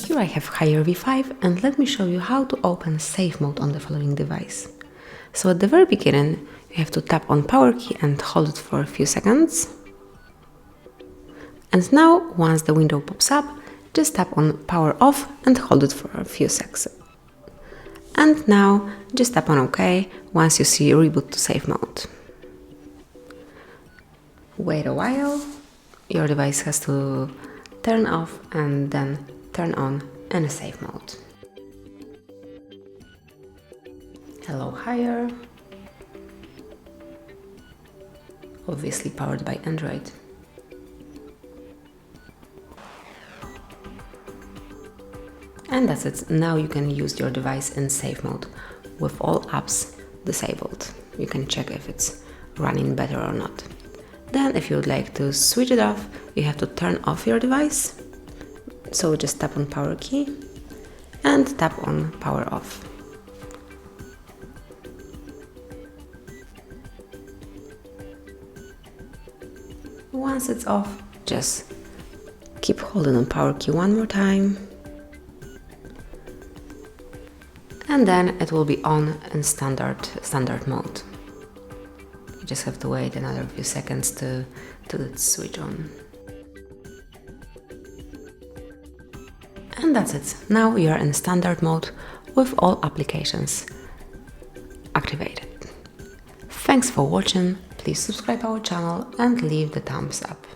Here I have HardReset.Info, and let me show you how to open safe mode on the following device. So at the very beginning, you have to tap on power key and hold it for a few seconds. And now, once the window pops up, just tap on power off and hold it for a few seconds. And now, just tap on OK once you see reboot to safe mode. Wait a while, your device has to turn off and then turn on in a safe mode. Hello, Hire. Obviously powered by Android. And that's it. Now you can use your device in safe mode with all apps disabled. You can check if it's running better or not. Then if you would like to switch it off, you have to turn off your device. So just tap on power key and tap on power off. Once it's off, just keep holding on power key one more time. And then it will be on in standard mode. You just have to wait another few seconds till it switch on. And that's it. Now you are in standard mode with all applications activated. Thanks for watching. Please subscribe our channel and leave the thumbs up.